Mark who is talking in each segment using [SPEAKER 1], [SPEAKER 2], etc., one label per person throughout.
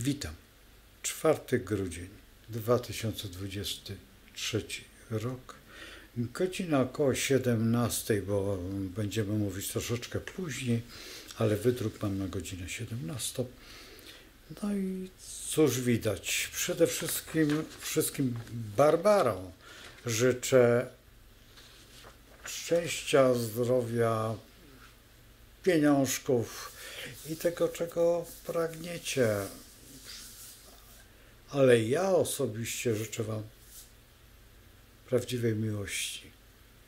[SPEAKER 1] Witam. 4 grudzień 2023 rok. Godzina około 17, bo będziemy mówić troszeczkę później, ale wydruk mam na godzinę 17. No i cóż widać? Przede wszystkim Barbarom życzę szczęścia, zdrowia, pieniążków i tego, czego pragniecie. Ale ja osobiście życzę Wam prawdziwej miłości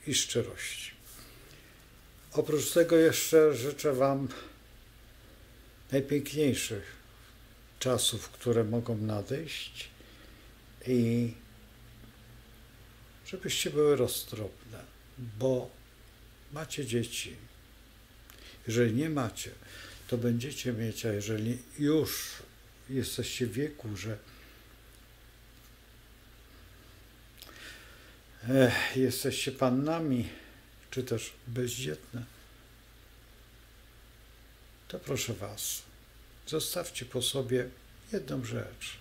[SPEAKER 1] i szczerości. Oprócz tego jeszcze życzę Wam najpiękniejszych czasów, które mogą nadejść i żebyście były roztropne, bo macie dzieci. Jeżeli nie macie, to będziecie mieć, a jeżeli już jesteście w wieku, że jesteście pannami, czy też bezdzietne, to proszę Was, zostawcie po sobie jedną rzecz.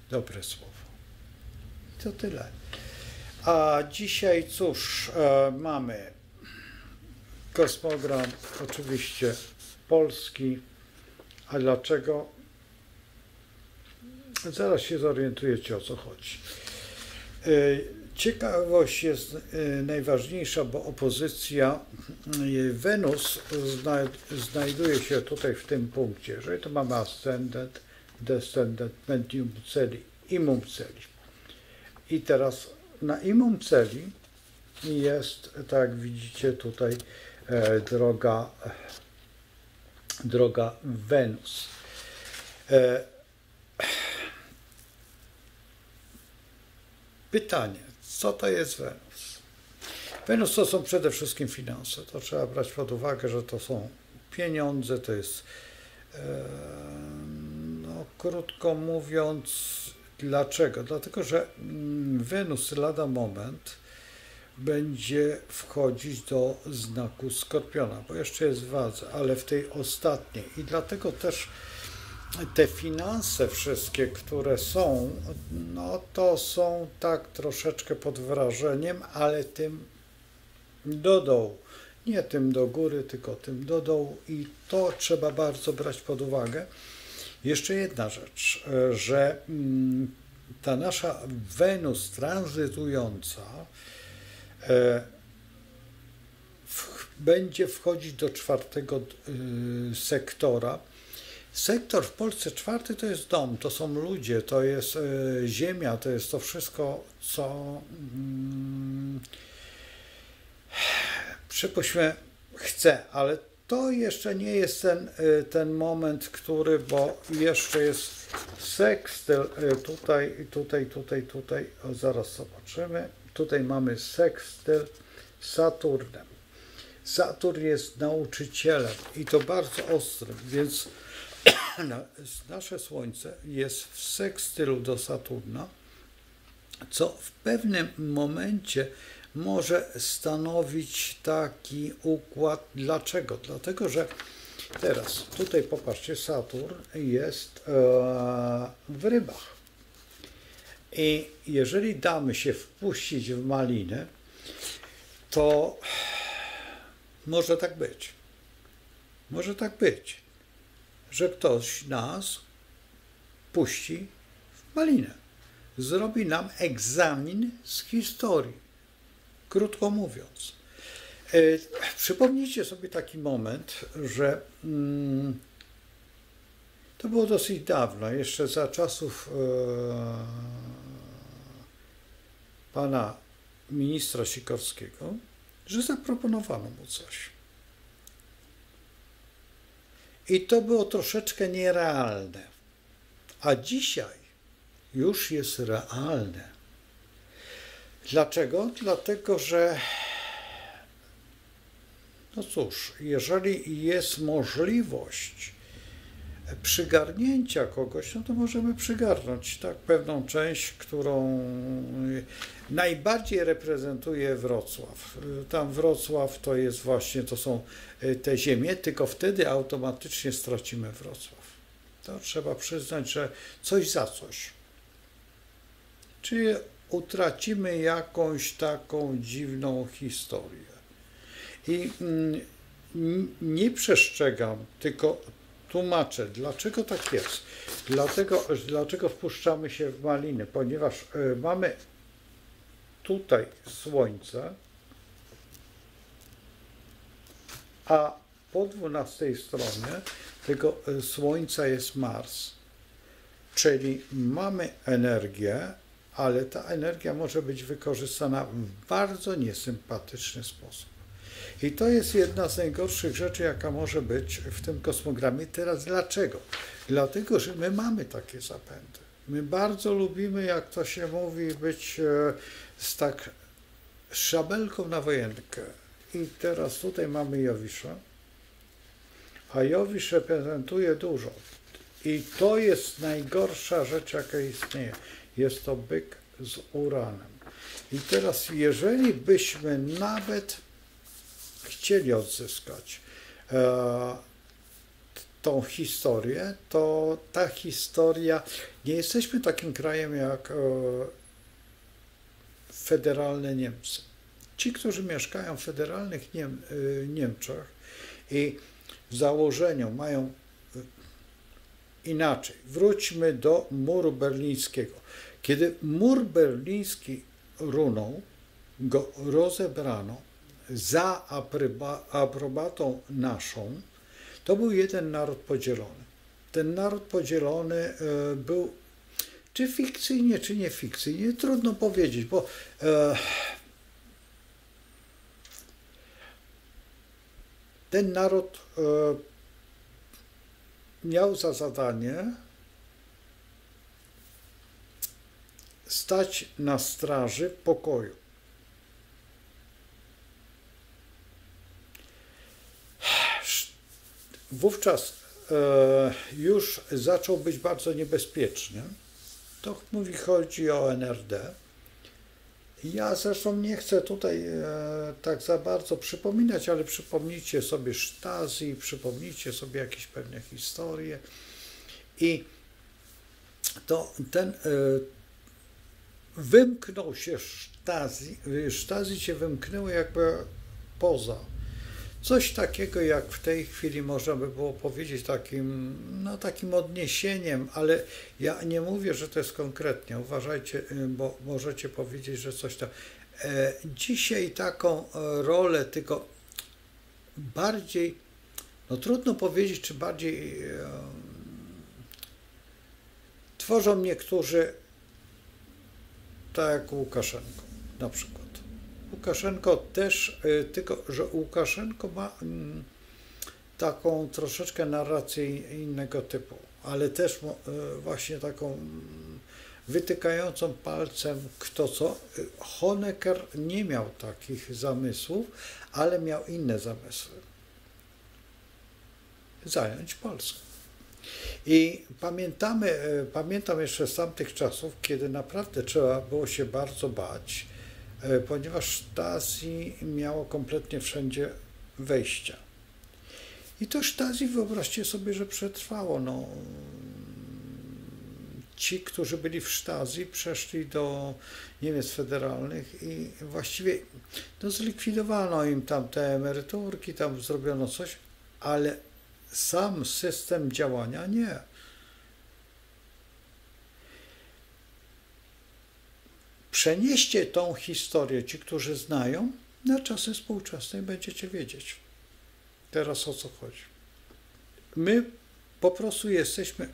[SPEAKER 1] Dobre słowo. I to tyle. A dzisiaj cóż, mamy kosmogram oczywiście polski. A dlaczego? Zaraz się zorientujecie, o co chodzi. Ciekawość jest najważniejsza, bo opozycja Wenus znajduje się tutaj w tym punkcie. Jeżeli to mamy ascendent, descendent, medium celi, imum celi. I teraz na imum celi jest, tak jak widzicie tutaj, droga Wenus. Pytanie, co to jest Wenus? Wenus to są przede wszystkim finanse. To trzeba brać pod uwagę, że to są pieniądze, to jest, no, krótko mówiąc, dlaczego? Dlatego, że Wenus lada moment będzie wchodzić do znaku Skorpiona, bo jeszcze jest w wadze, ale w tej ostatniej. I dlatego też te finanse wszystkie, które są, no to są tak troszeczkę pod wrażeniem, ale tym do dołu. Nie tym do góry, tylko tym do dołu i to trzeba bardzo brać pod uwagę. Jeszcze jedna rzecz, że ta nasza Wenus tranzytująca będzie wchodzić do 4. sektora. Sektor w Polsce 4 to jest dom, to są ludzie, to jest ziemia, to jest to wszystko, co przypuśćmy chce, ale to jeszcze nie jest ten moment, który, bo jeszcze jest sekstyl tutaj, o, zaraz zobaczymy, tutaj mamy sekstyl Saturnem. Saturn jest nauczycielem i to bardzo ostrym, więc nasze Słońce jest w sekstylu do Saturna, co w pewnym momencie może stanowić taki układ. Dlaczego? Dlatego, że teraz tutaj popatrzcie, Saturn jest w rybach. I jeżeli damy się wpuścić w malinę, to może tak być. Może tak być, że ktoś nas puści w malinę. Zrobi nam egzamin z historii. Krótko mówiąc. Przypomnijcie sobie taki moment, że to było dosyć dawno, jeszcze za czasów pana ministra Sikorskiego, że zaproponowano mu coś. I to było troszeczkę nierealne. A dzisiaj już jest realne. Dlaczego? Dlatego, że no cóż, jeżeli jest możliwość przygarnięcia kogoś, no to możemy przygarnąć tak pewną część, którą najbardziej reprezentuje Wrocław. Tam Wrocław to jest właśnie, to są te ziemie, tylko wtedy automatycznie stracimy Wrocław. To trzeba przyznać, że coś za coś. Czyli utracimy jakąś taką dziwną historię. I nie przestrzegam, tylko tłumaczę, dlaczego tak jest. Dlaczego wpuszczamy się w maliny? Ponieważ mamy tutaj Słońce, a po 12 stronie tego Słońca jest Mars. Czyli mamy energię, ale ta energia może być wykorzystana w bardzo niesympatyczny sposób. I to jest jedna z najgorszych rzeczy, jaka może być w tym kosmogramie. Teraz dlaczego? Dlatego, że my mamy takie zapędy. My bardzo lubimy, jak to się mówi, być z tak szabelką na wojenkę. I teraz tutaj mamy Jowisza, a Jowisz reprezentuje dużo. I to jest najgorsza rzecz, jaka istnieje. Jest to byk z Uranem. I teraz, jeżeli byśmy nawet chcieli odzyskać tą historię, to ta historia, nie jesteśmy takim krajem jak federalne Niemcy. Ci, którzy mieszkają w federalnych Niemczech i w założeniu mają inaczej. Wróćmy do muru berlińskiego. Kiedy mur berliński runął, go rozebrano za aprobatą naszą, to był jeden naród podzielony. Ten naród podzielony był czy fikcyjnie, czy nie fikcyjnie, trudno powiedzieć, bo ten naród miał za zadanie stać na straży pokoju. Wówczas już zaczął być bardzo niebezpieczny. To chodzi o NRD. Ja zresztą nie chcę tutaj tak za bardzo przypominać, ale przypomnijcie sobie Stasi, przypomnijcie sobie jakieś pewne historie. I to ten wymknął się Stasi się wymknęło jakby poza. Coś takiego, jak w tej chwili można by było powiedzieć takim odniesieniem, ale ja nie mówię, że to jest konkretnie. Uważajcie, bo możecie powiedzieć, że coś tam. Dzisiaj taką rolę, tylko bardziej, no trudno powiedzieć, czy bardziej tworzą niektórzy, tak jak Łukaszenko na przykład. Łukaszenko też, tylko że Łukaszenko ma taką troszeczkę narrację innego typu, ale też właśnie taką wytykającą palcem kto co. Honecker nie miał takich zamysłów, ale miał inne zamysły. Zająć Polskę. I pamiętam jeszcze z tamtych czasów, kiedy naprawdę trzeba było się bardzo bać, ponieważ Stasi miało kompletnie wszędzie wejścia. I to Stasi, wyobraźcie sobie, że przetrwało. No, ci, którzy byli w Stasi, przeszli do Niemiec federalnych i właściwie zlikwidowano im tam te emeryturki, tam zrobiono coś, ale sam system działania nie. Przenieście tą historię, ci, którzy znają, na czasy współczesne i będziecie wiedzieć teraz, o co chodzi. My po prostu jesteśmy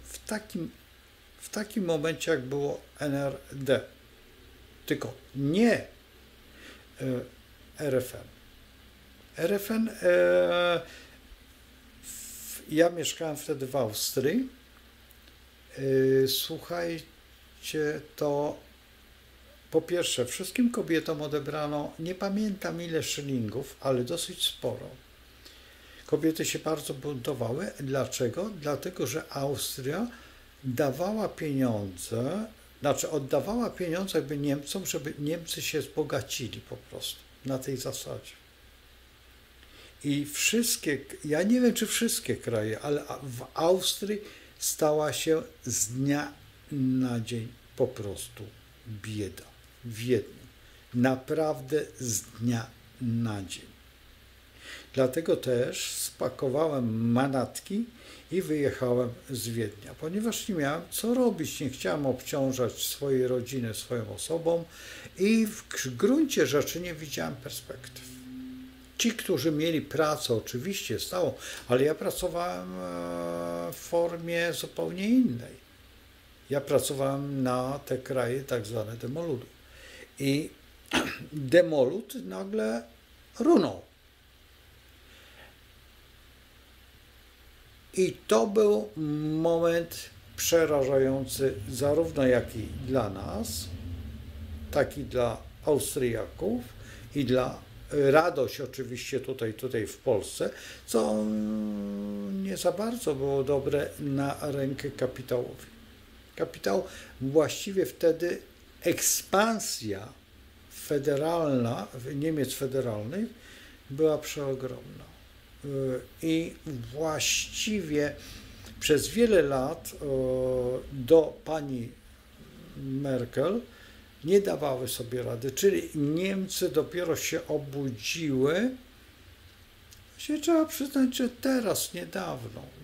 [SPEAKER 1] w takim momencie, jak było NRD, tylko nie RFN. RFN, ja mieszkałem wtedy w Austrii. Słuchajcie, to po pierwsze, wszystkim kobietom odebrano, nie pamiętam ile szylingów, ale dosyć sporo. Kobiety się bardzo buntowały. Dlaczego? Dlatego, że Austria dawała pieniądze, oddawała pieniądze jakby Niemcom, żeby Niemcy się wzbogacili po prostu na tej zasadzie. I wszystkie, ja nie wiem czy wszystkie kraje, ale w Austrii stała się z dnia na dzień po prostu bieda w Wiedniu. Naprawdę z dnia na dzień. Dlatego też spakowałem manatki i wyjechałem z Wiednia, ponieważ nie miałem co robić, nie chciałem obciążać swojej rodziny swoją osobą i w gruncie rzeczy nie widziałem perspektyw. Ci, którzy mieli pracę, oczywiście stałą, ale ja pracowałem w formie zupełnie innej. Ja pracowałem na te kraje tak zwane demoludu. I demolud nagle runął. I to był moment przerażający zarówno jak i dla nas, tak i dla Austriaków i dla radość oczywiście tutaj w Polsce, co nie za bardzo było dobre na rękę kapitałowi. Kapitał właściwie wtedy ekspansja federalna Niemiec federalnych była przeogromna. I właściwie przez wiele lat do pani Merkel nie dawały sobie rady, czyli Niemcy dopiero się obudziły. Trzeba przyznać, że teraz,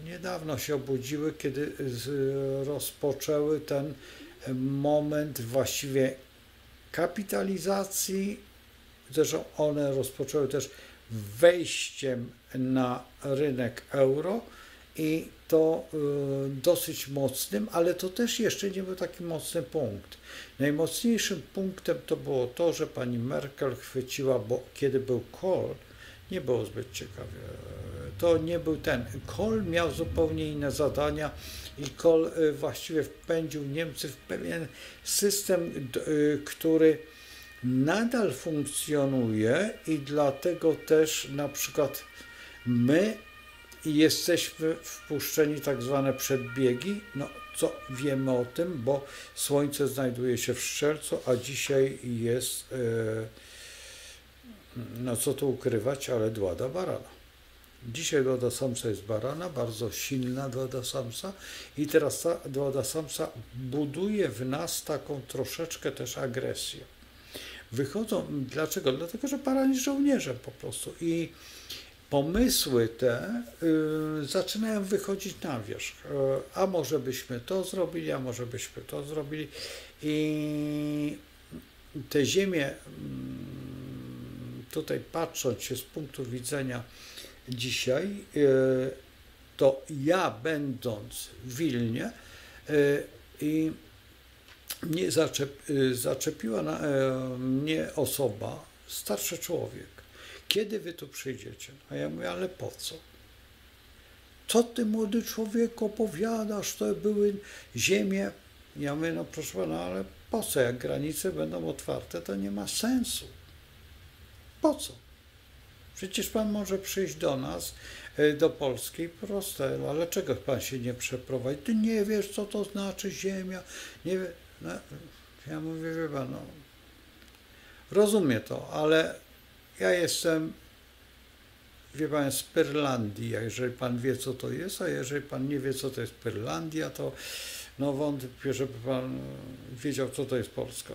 [SPEAKER 1] niedawno się obudziły, kiedy rozpoczęły ten moment właściwie kapitalizacji. Zresztą one rozpoczęły też wejściem na rynek euro i to dosyć mocnym, ale to też jeszcze nie był taki mocny punkt. Najmocniejszym punktem to było to, że pani Merkel chwyciła, bo kiedy był Kohl, nie było zbyt ciekawie. To nie był ten. Kohl miał zupełnie inne zadania i Kohl właściwie wpędził Niemcy w pewien system, który nadal funkcjonuje i dlatego też na przykład my jesteśmy wpuszczeni tak zwane przedbiegi, no co wiemy o tym, bo Słońce znajduje się w Strzelcu, a dzisiaj jest, no co tu ukrywać, ale Dłada Barana. Dzisiaj Dłada Samsa jest Barana, bardzo silna Dłada Samsa i teraz ta Dłada Samsa buduje w nas taką troszeczkę też agresję. Wychodzą, dlaczego? Dlatego, że Baran jest żołnierzem po prostu i pomysły te zaczynają wychodzić na wierzch. A może byśmy to zrobili, a może byśmy to zrobili. I te ziemie, tutaj patrząc się z punktu widzenia dzisiaj, to ja będąc w Wilnie i mnie zaczepiła mnie osoba, starszy człowiek. Kiedy wy tu przyjdziecie? A ja mówię, ale po co? Co ty, młody człowiek, opowiadasz? To były ziemie. Ja mówię, no proszę pana, ale po co? Jak granice będą otwarte, to nie ma sensu. Po co? Przecież pan może przyjść do nas, do Polski, proste, ale czego pan się nie przeprowadzi? Ty nie wiesz, co to znaczy ziemia. Nie wie... No, ja mówię, wie pan, no, rozumiem to, ale ja jestem, wie pan, z Pyrlandii, jeżeli pan wie, co to jest, a jeżeli pan nie wie, co to jest Pyrlandia, to no wątpię, żeby pan wiedział, co to jest Polska.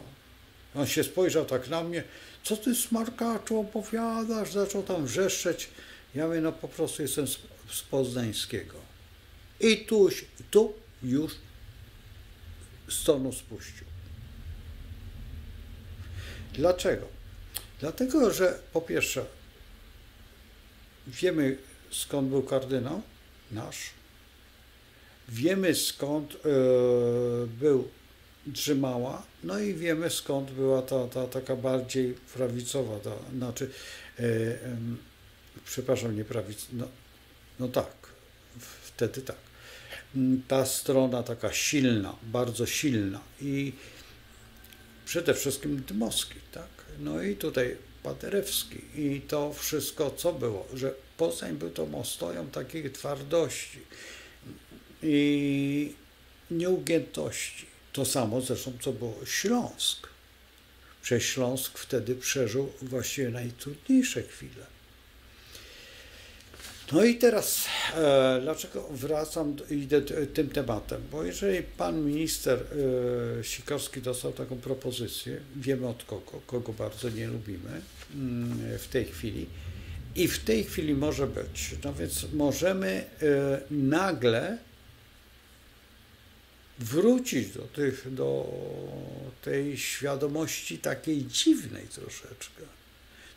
[SPEAKER 1] On się spojrzał tak na mnie, co ty, smarkaczu, opowiadasz, zaczął tam wrzeszczeć. Ja mówię, no po prostu jestem z Poznańskiego. I tu już z tonu spuścił. Dlaczego? Dlatego, że po pierwsze wiemy, skąd był kardynał nasz, wiemy, skąd był Drzymała, no i wiemy, skąd była ta taka bardziej prawicowa, znaczy, przepraszam, nie prawicowa, no tak, wtedy tak. Ta strona taka silna, bardzo silna i przede wszystkim Dmowski, tak? No i tutaj Paderewski i to wszystko, co było, że Poznań był tą ostoją takiej twardości i nieugiętości. To samo zresztą, co było Śląsk. Przecież Śląsk wtedy przeżył właściwie najtrudniejsze chwile. No i teraz, dlaczego idę tym tematem? Bo jeżeli pan minister Sikorski dostał taką propozycję, wiemy od kogo bardzo nie lubimy w tej chwili, i w tej chwili może być. No więc możemy nagle wrócić do tej świadomości takiej dziwnej troszeczkę,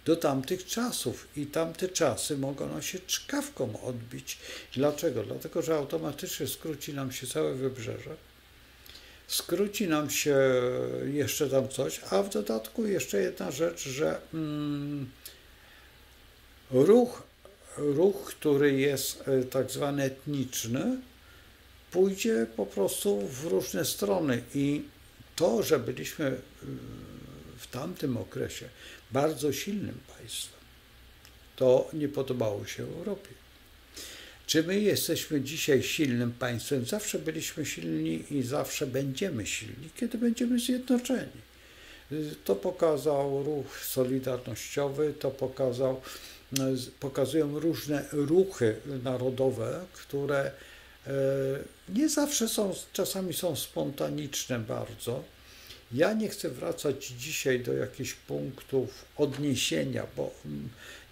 [SPEAKER 1] do tamtych czasów, i tamte czasy mogą się czkawką odbić. Dlaczego? Dlatego, że automatycznie skróci nam się całe wybrzeże, skróci nam się jeszcze tam coś, a w dodatku jeszcze jedna rzecz, że ruch, który jest tak zwany etniczny, pójdzie po prostu w różne strony, i to, że byliśmy w tamtym okresie bardzo silnym państwem, to nie podobało się Europie. Czy my jesteśmy dzisiaj silnym państwem? Zawsze byliśmy silni i zawsze będziemy silni, kiedy będziemy zjednoczeni. To pokazał ruch solidarnościowy, to pokazują różne ruchy narodowe, które nie zawsze czasami są spontaniczne bardzo. Ja nie chcę wracać dzisiaj do jakichś punktów odniesienia, bo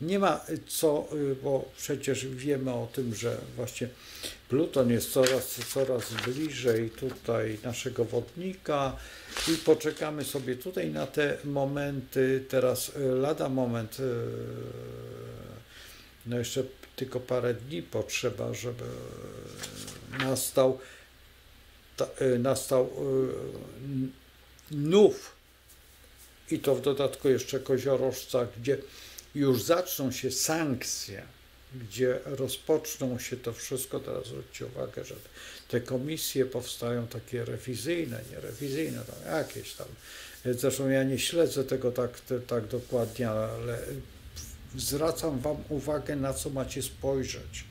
[SPEAKER 1] nie ma co, bo przecież wiemy o tym, że właśnie Pluton jest coraz bliżej tutaj naszego wodnika, i poczekamy sobie tutaj na te momenty. Teraz lada moment, no jeszcze tylko parę dni potrzeba, żeby nastał nów, i to w dodatku jeszcze koziorożca, gdzie już zaczną się sankcje, gdzie rozpoczną się to wszystko. Teraz zwróćcie uwagę, że te komisje powstają takie rewizyjne, nierewizyjne, tam jakieś tam. Zresztą ja nie śledzę tego tak dokładnie, ale zwracam wam uwagę, na co macie spojrzeć,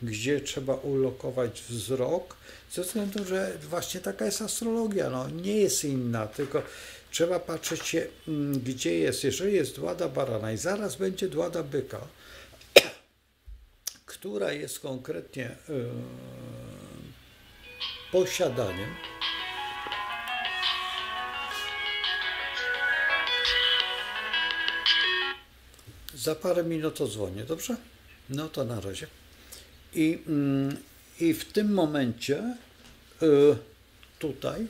[SPEAKER 1] gdzie trzeba ulokować wzrok, ze względu, że właśnie taka jest astrologia, no, nie jest inna, tylko trzeba patrzeć się, gdzie jest. Jeżeli jest dłada barana i zaraz będzie dłada byka, która jest konkretnie posiadaniem, za parę minut odzwonię, dobrze? No to na razie. I w tym momencie tutaj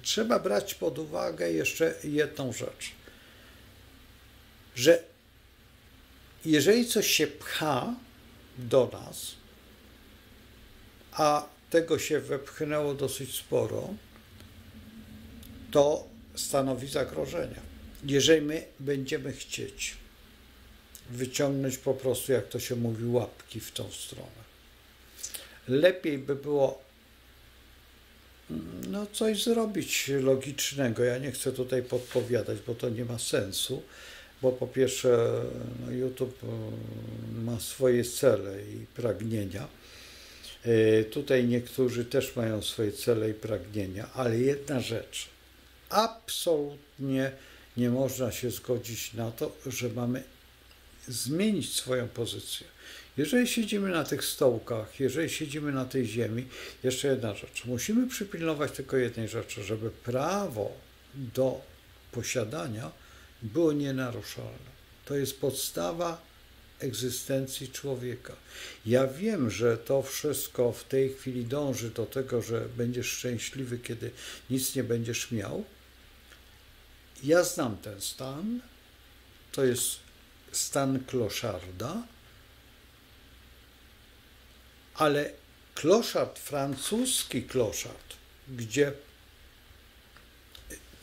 [SPEAKER 1] trzeba brać pod uwagę jeszcze jedną rzecz, że jeżeli coś się pcha do nas, a tego się wepchnęło dosyć sporo, to stanowi zagrożenie. Jeżeli my będziemy chcieć wyciągnąć po prostu, jak to się mówi, łapki w tą stronę, lepiej by było coś zrobić logicznego. Ja nie chcę tutaj podpowiadać, bo to nie ma sensu, bo po pierwsze YouTube ma swoje cele i pragnienia. Tutaj niektórzy też mają swoje cele i pragnienia, ale jedna rzecz, absolutnie nie można się zgodzić na to, że mamy zmienić swoją pozycję. Jeżeli siedzimy na tych stołkach, jeżeli siedzimy na tej ziemi, jeszcze jedna rzecz, musimy przypilnować tylko jednej rzeczy, żeby prawo do posiadania było nienaruszalne. To jest podstawa egzystencji człowieka. Ja wiem, że to wszystko w tej chwili dąży do tego, że będziesz szczęśliwy, kiedy nic nie będziesz miał. Ja znam ten stan, to jest stan kloszarda, ale kloszard, francuski kloszard, gdzie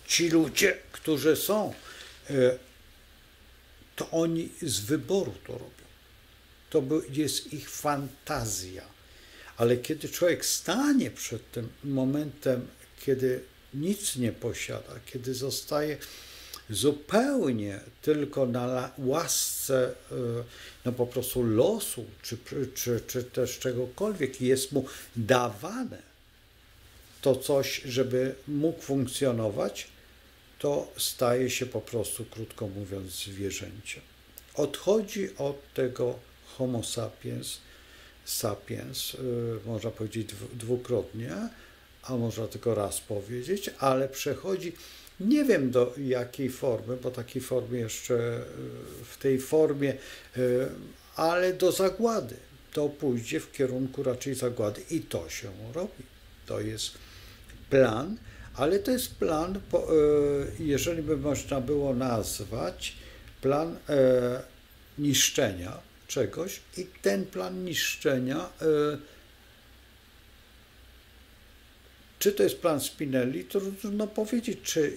[SPEAKER 1] ci ludzie, którzy są, to oni z wyboru to robią. To jest ich fantazja. Ale kiedy człowiek stanie przed tym momentem, kiedy nic nie posiada, kiedy zostaje zupełnie tylko na łasce po prostu losu, czy też czegokolwiek, jest mu dawane to coś, żeby mógł funkcjonować, to staje się po prostu, krótko mówiąc, zwierzęciem. Odchodzi od tego Homo sapiens, sapiens, można powiedzieć dwukrotnie, a można tylko raz powiedzieć, ale przechodzi, nie wiem do jakiej formy, bo takiej formy jeszcze w tej formie, ale do zagłady. To pójdzie w kierunku raczej zagłady i to się robi. To jest plan, ale to jest plan, jeżeli by można było nazwać, plan niszczenia czegoś i ten plan niszczenia, czy to jest plan Spinelli, to trudno powiedzieć, czy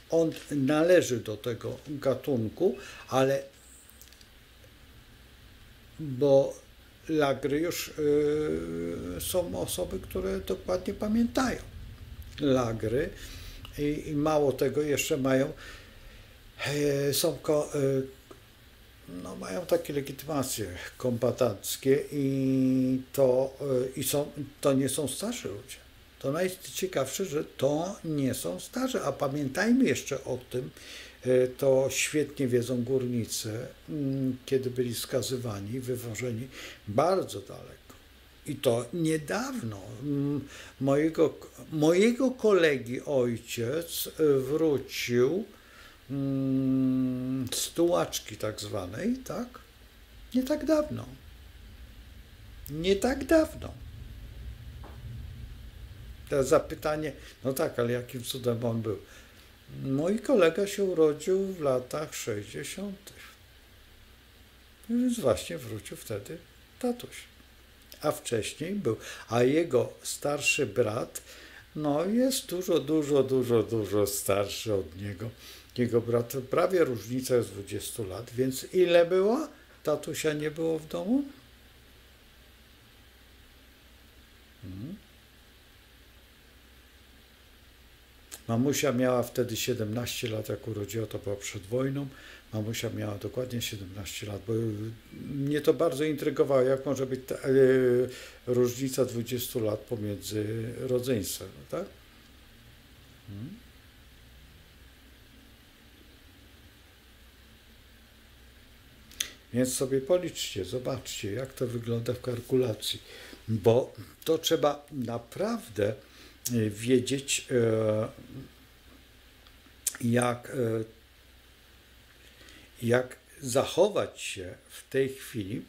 [SPEAKER 1] on należy do tego gatunku, ale bo lagry już są osoby, które dokładnie pamiętają lagry i mało tego jeszcze mają, mają takie legitymacje kombatanckie to nie są starzy ludzie. To najciekawsze, że to nie są starzy, a pamiętajmy jeszcze o tym, to świetnie wiedzą górnicy, kiedy byli skazywani, wywożeni bardzo daleko. I to niedawno. Mojego kolegi ojciec wrócił z tułaczki tak zwanej, tak? Nie tak dawno. Nie tak dawno. Teraz zapytanie, no tak, ale jakim cudem on był? Mój kolega się urodził w latach 60. Więc właśnie wrócił wtedy tatuś. A wcześniej był. A jego starszy brat, no jest dużo starszy od niego. Jego brat, prawie różnica jest 20 lat, więc ile było? Tatusia nie było w domu? Mamusia miała wtedy 17 lat, jak urodziła, to była przed wojną. Mamusia miała dokładnie 17 lat, bo mnie to bardzo intrygowało, jak może być różnica 20 lat pomiędzy rodzeństwem, tak? Więc sobie policzcie, zobaczcie, jak to wygląda w kalkulacji, bo to trzeba naprawdę wiedzieć, jak zachować się w tej chwili,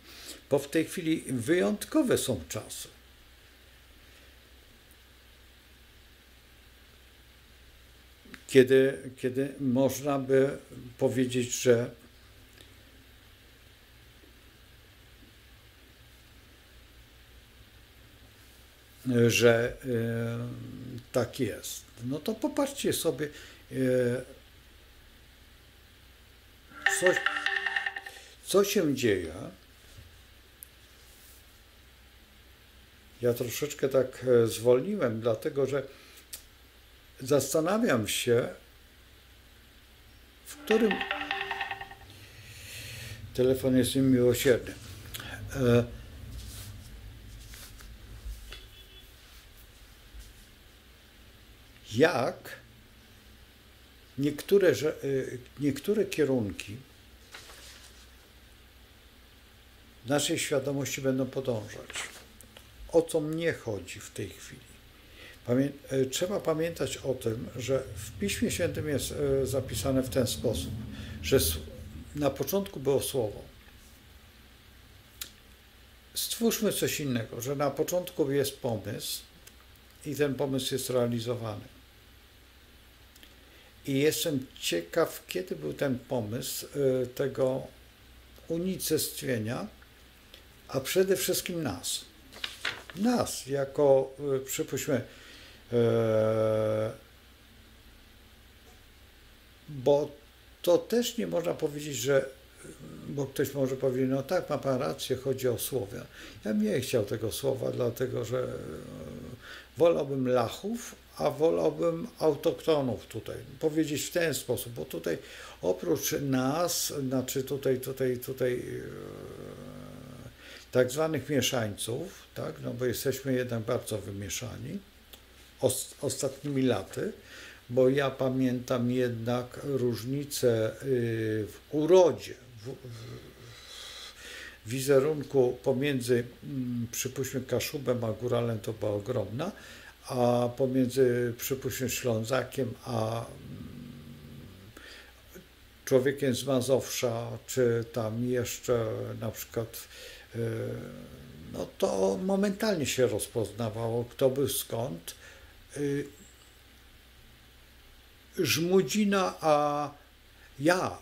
[SPEAKER 1] bo w tej chwili wyjątkowe są czasy. Kiedy można by powiedzieć, że tak jest. No to popatrzcie sobie, co się dzieje. Ja troszeczkę tak zwolniłem, dlatego że zastanawiam się, w którym telefon jest niemiłosierny. Jak niektóre kierunki naszej świadomości będą podążać. O co mnie chodzi w tej chwili? Trzeba pamiętać o tym, że w Piśmie Świętym jest zapisane w ten sposób, że na początku było Słowo. Stwórzmy coś innego, że na początku jest pomysł i ten pomysł jest realizowany. I jestem ciekaw, kiedy był ten pomysł tego unicestwienia, a przede wszystkim nas. Nas, jako, przypuśćmy, bo to też nie można powiedzieć, że, bo ktoś może powiedzieć, no tak, ma pan rację, chodzi o słowo. Ja bym nie chciał tego słowa, dlatego że wolałbym lachów, a wolałbym autoktonów tutaj. Powiedzieć w ten sposób, bo tutaj oprócz nas, znaczy tutaj tak zwanych mieszańców, tak, no bo jesteśmy jednak bardzo wymieszani ostatnimi laty, bo ja pamiętam jednak różnicę w urodzie wizerunku pomiędzy, przypuśćmy, Kaszubem a Góralem to była ogromna, a pomiędzy, przypuśćmy, Ślązakiem a człowiekiem z Mazowsza, czy tam jeszcze na przykład, no to momentalnie się rozpoznawało, kto był skąd. Żmudzina, a ja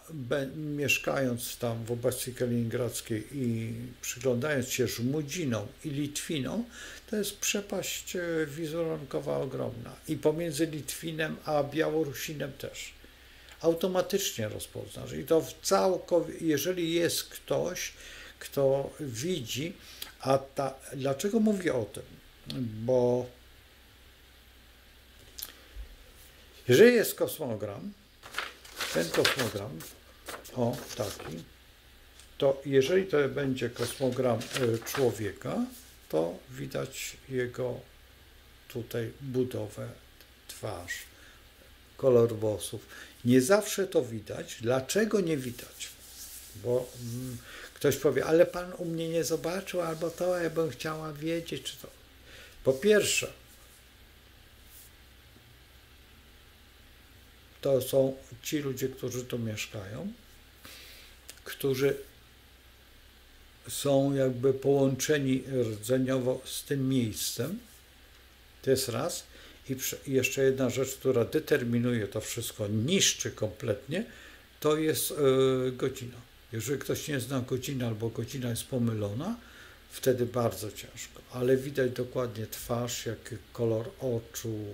[SPEAKER 1] mieszkając tam w obecnej Kaliningradzkiej i przyglądając się Żmudzinom i Litwinom, to jest przepaść wizerunkowa ogromna. I pomiędzy Litwinem a Białorusinem też. Automatycznie rozpoznasz. I to całkowicie, jeżeli jest ktoś, kto widzi, dlaczego mówię o tym? Bo jeżeli jest kosmogram, ten kosmogram, o taki, to jeżeli to będzie kosmogram człowieka, to widać jego tutaj budowę, twarz, kolor włosów. Nie zawsze to widać. Dlaczego nie widać? Bo ktoś powie, ale pan u mnie nie zobaczył, albo to, ja bym chciała wiedzieć, czy to. Po pierwsze, to są ci ludzie, którzy tu mieszkają, którzy są jakby połączeni rdzeniowo z tym miejscem. To jest raz. I jeszcze jedna rzecz, która determinuje to wszystko, niszczy kompletnie, to jest godzina. Jeżeli ktoś nie zna godziny albo godzina jest pomylona, wtedy bardzo ciężko. Ale widać dokładnie twarz, jaki kolor oczu,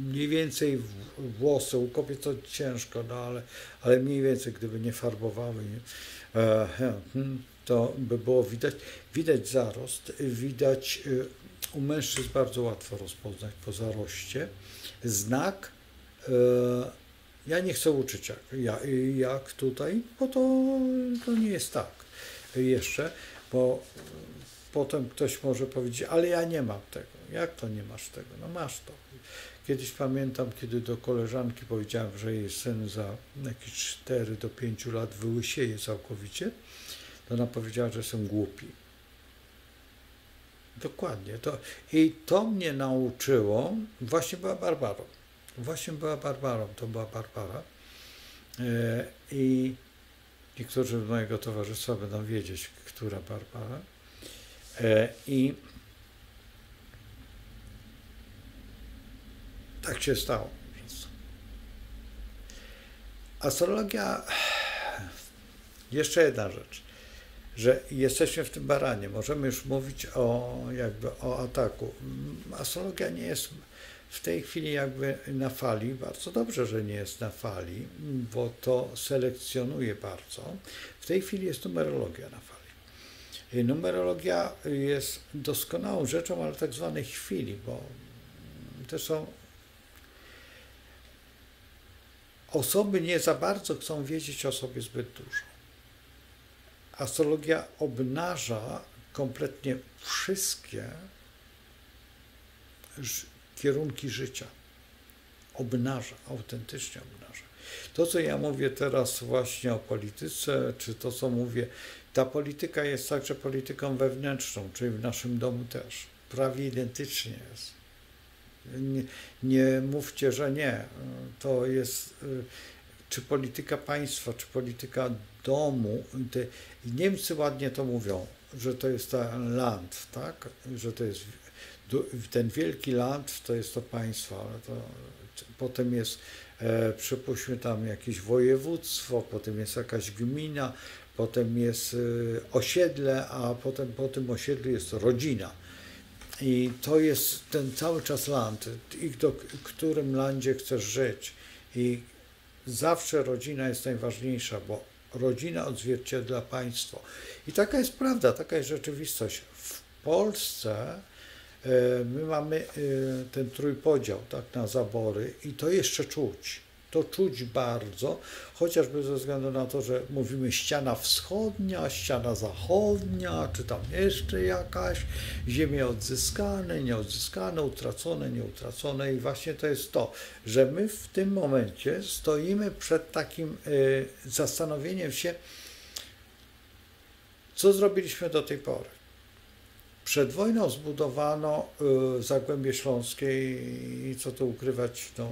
[SPEAKER 1] mniej więcej włosy. U kobiet to ciężko, no ale mniej więcej, gdyby nie farbowały, to by było widać. Widać zarost, widać. U mężczyzn bardzo łatwo rozpoznać po zaroście. Znak, ja nie chcę uczyć jak tutaj, bo to nie jest tak jeszcze, bo potem ktoś może powiedzieć, ale ja nie mam tego. Jak to nie masz tego? No masz to. Kiedyś pamiętam, kiedy do koleżanki powiedziałem, że jej syn za jakieś 4 do 5 lat wyłysieje całkowicie, to ona powiedziała, że są głupi. Dokładnie. I to mnie nauczyło, właśnie była Barbarą. To była Barbara. I niektórzy z mojego towarzystwa będą wiedzieć, która Barbara. I tak się stało. Astrologia, jeszcze jedna rzecz, że jesteśmy w tym baranie, możemy już mówić o ataku. Astrologia nie jest w tej chwili jakby na fali, bardzo dobrze, że nie jest na fali, bo to selekcjonuje bardzo. W tej chwili jest numerologia na fali. I numerologia jest doskonałą rzeczą, ale tak zwanej chwili, bo to są osoby nie za bardzo chcą wiedzieć o sobie zbyt dużo. Astrologia obnaża kompletnie wszystkie kierunki życia. Autentycznie obnaża. To, co ja mówię teraz właśnie o polityce, czy to, co mówię, ta polityka jest także polityką wewnętrzną, czyli w naszym domu też. Prawie identycznie jest. Nie mówcie, że nie. To jest czy polityka państwa, czy polityka domu. Niemcy ładnie to mówią, że to jest ten land, tak? Że to jest ten wielki land, to jest to państwo, ale to potem jest, przypuśćmy tam jakieś województwo, potem jest jakaś gmina, potem jest osiedle, a potem po tym osiedlu jest rodzina. I to jest ten cały czas land, i w którym landzie chcesz żyć. I zawsze rodzina jest najważniejsza, bo rodzina odzwierciedla państwo. I taka jest prawda, taka jest rzeczywistość. W Polsce my mamy ten trójpodział, tak, na zabory i to jeszcze czuć. To czuć bardzo, chociażby ze względu na to, że mówimy ściana wschodnia, ściana zachodnia, czy tam jeszcze jakaś, ziemie odzyskane, nieodzyskane, utracone, nieutracone i właśnie to jest to, że my w tym momencie stoimy przed takim zastanowieniem się, Co zrobiliśmy do tej pory? Przed wojną zbudowano Zagłębie Śląskie i co tu ukrywać, no,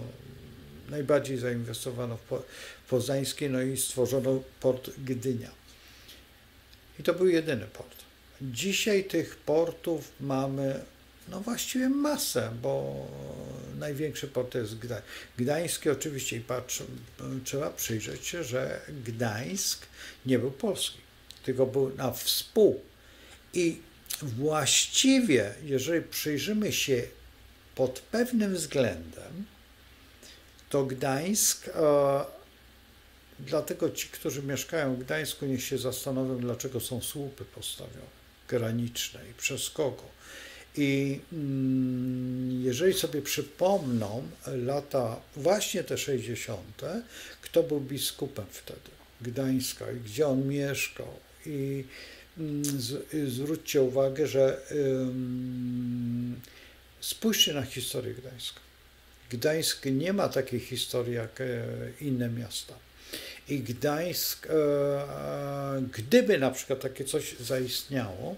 [SPEAKER 1] najbardziej zainwestowano w Poznańskie, no i stworzono port Gdynia. I to był jedyny port. Dzisiaj tych portów mamy no właściwie masę, bo największy port to jest Gdański oczywiście i trzeba przyjrzeć się, że Gdańsk nie był polski, tylko był na I właściwie, jeżeli przyjrzymy się pod pewnym względem, to Gdańsk, dlatego ci, którzy mieszkają w Gdańsku, niech się zastanowią, dlaczego są słupy postawione, graniczne i przez kogo. I jeżeli sobie przypomną lata właśnie te 60., kto był biskupem wtedy Gdańska i gdzie on mieszkał. I zwróćcie uwagę, że spójrzcie na historię Gdańska. Gdańsk nie ma takiej historii jak inne miasta. I Gdańsk, gdyby na przykład takie coś zaistniało,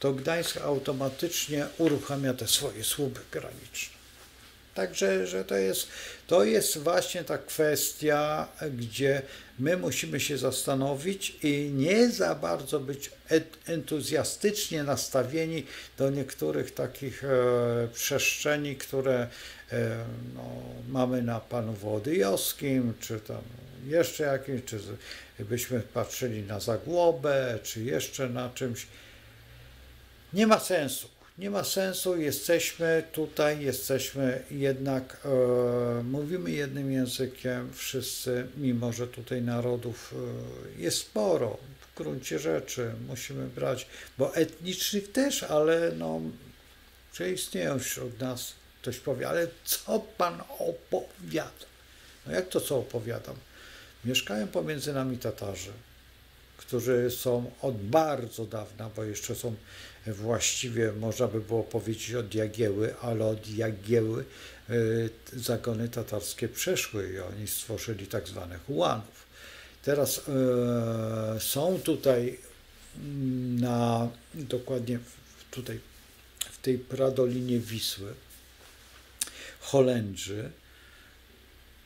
[SPEAKER 1] to Gdańsk automatycznie uruchamia te swoje słupy graniczne. Także że to jest właśnie ta kwestia, gdzie my musimy się zastanowić i nie za bardzo być entuzjastycznie nastawieni do niektórych takich przestrzeni, które no, mamy na Panu Wołodyjowskim, czy tam jeszcze jakimś, czy byśmy patrzyli na Zagłobę, czy jeszcze na czymś. Nie ma sensu. Nie ma sensu, jesteśmy tutaj, jesteśmy jednak, mówimy jednym językiem wszyscy, mimo że tutaj narodów jest sporo, w gruncie rzeczy musimy brać, bo etnicznych też, ale no, że istnieją wśród nas, ktoś powie, ale co pan opowiada? No jak to co opowiadam? Mieszkają pomiędzy nami Tatarzy, którzy są od bardzo dawna, bo jeszcze są właściwie, można by było powiedzieć od Jagieły, ale od Jagieły zagony tatarskie przeszły i oni stworzyli tak zwanych ułanów. Teraz są tutaj dokładnie tutaj w tej pradolinie Wisły Holendrzy,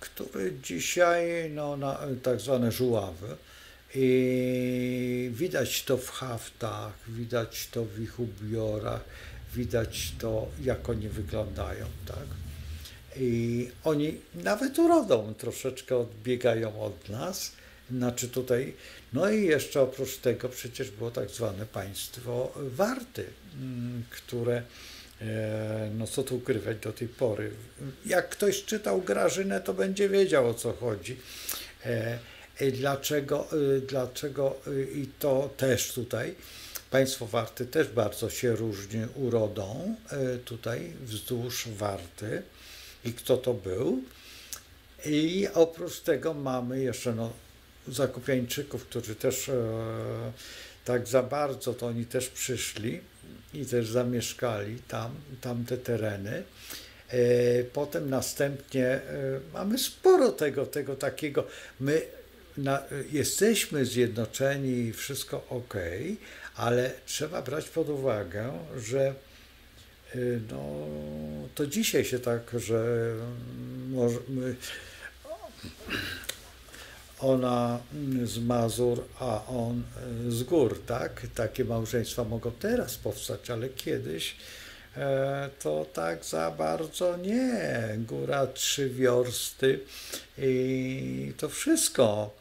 [SPEAKER 1] które dzisiaj no, na tak zwane żuławy. I widać to w haftach, widać to w ich ubiorach, widać to, jak oni wyglądają, tak? I oni nawet urodą troszeczkę odbiegają od nas, znaczy tutaj, no i jeszcze oprócz tego przecież było tak zwane państwo Warty, które, no co tu ukrywać do tej pory, jak ktoś czytał Grażynę, to będzie wiedział, o co chodzi. Dlaczego i to też tutaj państwo Warty też bardzo się różni urodą tutaj wzdłuż Warty i kto to był. I oprócz tego mamy jeszcze no, Zakopiańczyków, którzy też tak za bardzo to oni też przyszli i też zamieszkali tamte tereny. Potem następnie mamy sporo tego takiego. My jesteśmy zjednoczeni i wszystko ok, ale trzeba brać pod uwagę, że no, to dzisiaj się tak, że ona z Mazur, a on z gór, tak? Takie małżeństwa mogą teraz powstać, ale kiedyś to tak za bardzo nie. Góra 3 wiorsty i to wszystko.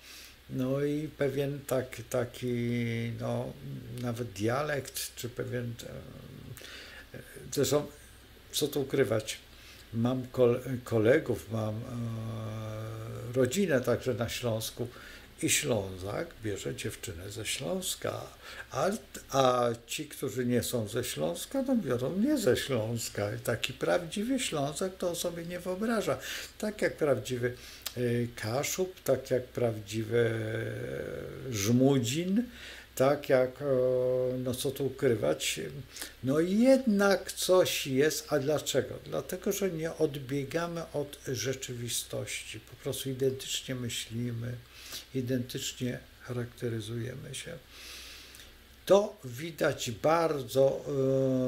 [SPEAKER 1] No i pewien taki no, nawet dialekt, czy pewien, zresztą co tu ukrywać, mam kolegów, mam rodzinę także na Śląsku i Ślązak bierze dziewczynę ze Śląska, a ci, którzy nie są ze Śląska, no biorą nie ze Śląska. Taki prawdziwy Ślązak to sobie nie wyobraża. Tak jak prawdziwy Kaszub, tak jak prawdziwy Żmudzin, tak jak, no co tu ukrywać, no jednak coś jest, a dlaczego? Dlatego, że nie odbiegamy od rzeczywistości, po prostu identycznie myślimy, identycznie charakteryzujemy się. To widać bardzo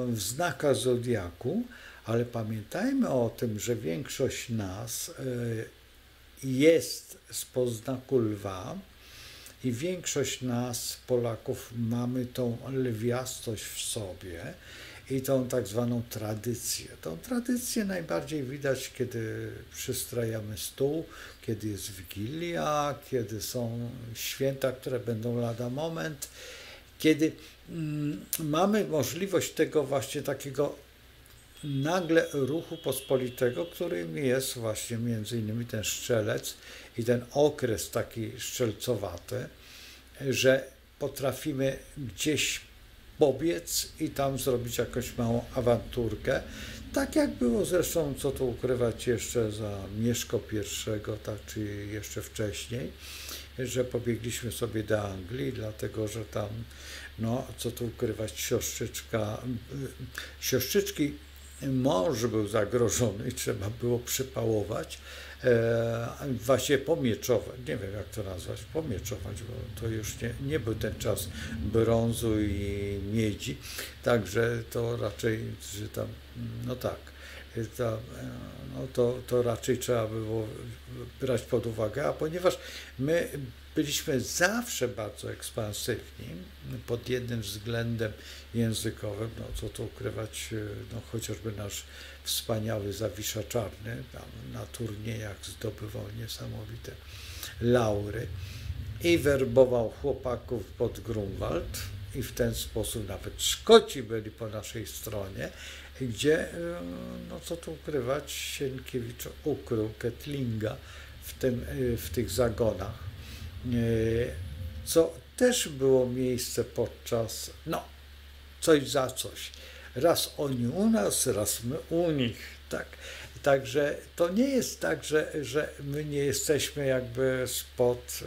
[SPEAKER 1] w znakach zodiaku, ale pamiętajmy o tym, że większość nas jest spod znaku lwa i większość nas, Polaków, mamy tą lwiastość w sobie i tą tak zwaną tradycję. Tą tradycję najbardziej widać, kiedy przystrajamy stół, kiedy jest Wigilia, kiedy są święta, które będą lada moment, kiedy mamy możliwość tego właśnie takiego nagle ruchu pospolitego, którym jest właśnie między innymi ten Strzelec i ten okres taki strzelcowaty, że potrafimy gdzieś pobiec i tam zrobić jakąś małą awanturkę. Tak jak było zresztą, co tu ukrywać, jeszcze za Mieszko I, tak, czy jeszcze wcześniej, że pobiegliśmy sobie do Anglii, dlatego że tam, no co tu ukrywać, siostrzyczki mąż był zagrożony i trzeba było przypałować, właśnie pomieczować, nie wiem jak to nazwać, pomieczować, bo to już nie był ten czas brązu i miedzi, także to raczej, że tam, no tak, to raczej trzeba było brać pod uwagę, a ponieważ my byliśmy zawsze bardzo ekspansywni pod jednym względem językowym, no co tu ukrywać, no chociażby nasz wspaniały Zawisza Czarny tam na turniejach zdobywał niesamowite laury i werbował chłopaków pod Grunwald i w ten sposób nawet Szkoci byli po naszej stronie, gdzie, no co tu ukrywać, Sienkiewicz ukrył Kettlinga w tych zagonach, co też było miejsce podczas, no, coś za coś. Raz oni u nas, raz my u nich, tak. Także to nie jest tak, że my nie jesteśmy jakby spod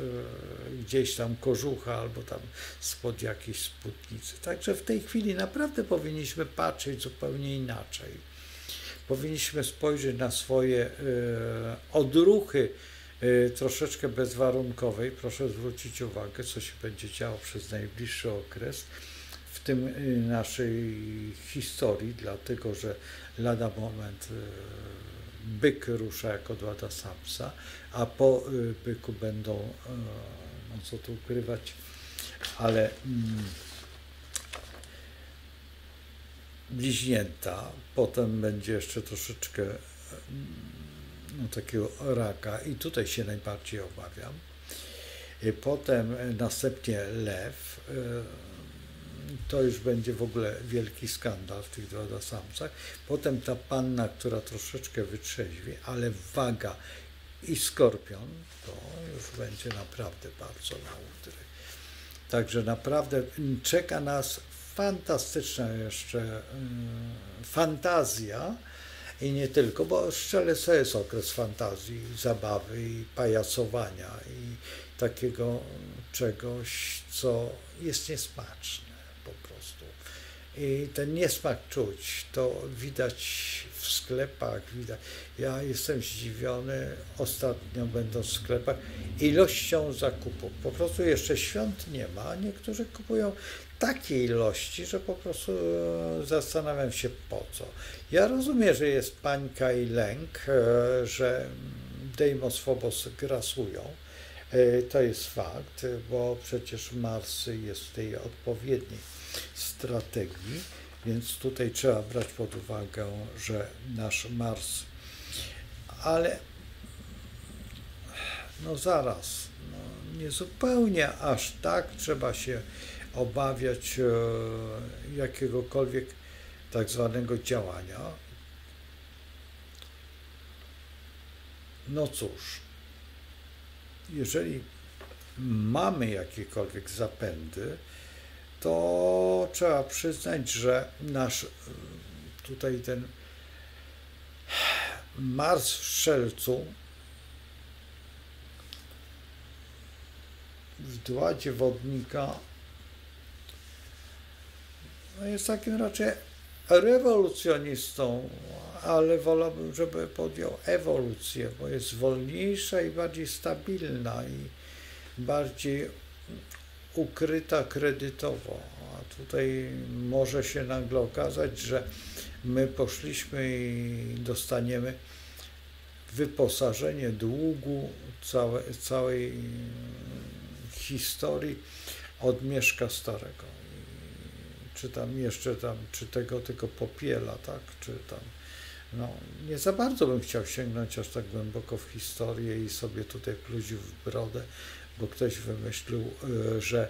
[SPEAKER 1] gdzieś tam kożucha albo tam spod jakiejś spódnicy. Także w tej chwili naprawdę powinniśmy patrzeć zupełnie inaczej. Powinniśmy spojrzeć na swoje odruchy troszeczkę bezwarunkowej. Proszę zwrócić uwagę, co się będzie działo przez najbliższy okres w tym naszej historii, dlatego że lada moment byk rusza jako Władca Samsa, a po byku będą, no co tu ukrywać, ale bliźnięta, potem będzie jeszcze troszeczkę no, takiego raka i tutaj się najbardziej obawiam. Potem następnie lew, to już będzie w ogóle wielki skandal w tych Władca Samcach. Potem ta panna, która troszeczkę wytrzeźwi, ale waga i skorpion, to już będzie naprawdę bardzo na udry. Także naprawdę czeka nas fantastyczna jeszcze fantazja i nie tylko, bo Strzelec to jest okres fantazji, zabawy i pajacowania i takiego czegoś, co jest niesmaczne po prostu. I ten niesmak czuć, to widać w sklepach, widać. Ja jestem zdziwiony ostatnio będąc w sklepach ilością zakupów. Po prostu jeszcze świąt nie ma, niektórzy kupują takie ilości, że po prostu zastanawiam się po co. Ja rozumiem, że jest panika i lęk, że Deimos Phobos grasują. To jest fakt, bo przecież Mars jest w tej odpowiedniej strategii, więc tutaj trzeba brać pod uwagę, że nasz Mars, ale no zaraz, no nie zupełnie aż tak trzeba się obawiać jakiegokolwiek tak zwanego działania. No cóż, jeżeli mamy jakiekolwiek zapędy, to trzeba przyznać, że nasz tutaj ten Mars w Strzelcu w Dładzie Wodnika no jest takim raczej rewolucjonistą, ale wolałbym, żeby podjął ewolucję, bo jest wolniejsza i bardziej stabilna i bardziej ukryta kredytowo. A tutaj może się nagle okazać, że my poszliśmy i dostaniemy wyposażenie długu całej historii od Mieszka Starego. Czy tam jeszcze czy tego tylko popiela, tak, czy tam, no, nie za bardzo bym chciał sięgnąć aż tak głęboko w historię i sobie tutaj pluć w brodę, bo ktoś wymyślił, że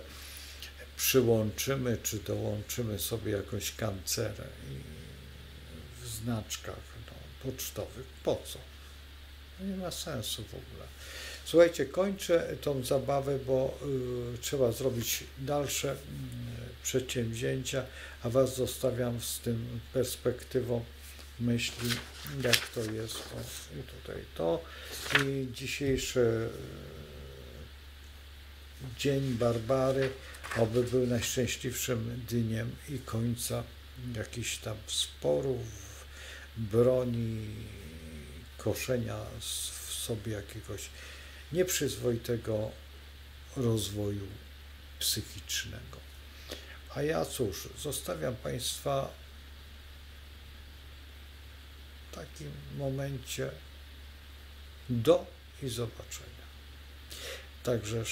[SPEAKER 1] przyłączymy czy dołączymy sobie jakąś kancerę w znaczkach pocztowych. Po co? Nie ma sensu w ogóle. Słuchajcie, kończę tą zabawę, bo trzeba zrobić dalsze przedsięwzięcia, a Was zostawiam z tym perspektywą myśli, jak to jest. O, i tutaj to. I dzisiejszy Dzień Barbary, oby był najszczęśliwszym dniem i końca jakichś tam sporów, broni, koszenia w sobie jakiegoś nieprzyzwoitego rozwoju psychicznego. A ja cóż, zostawiam Państwa w takim momencie do i zobaczenia. Także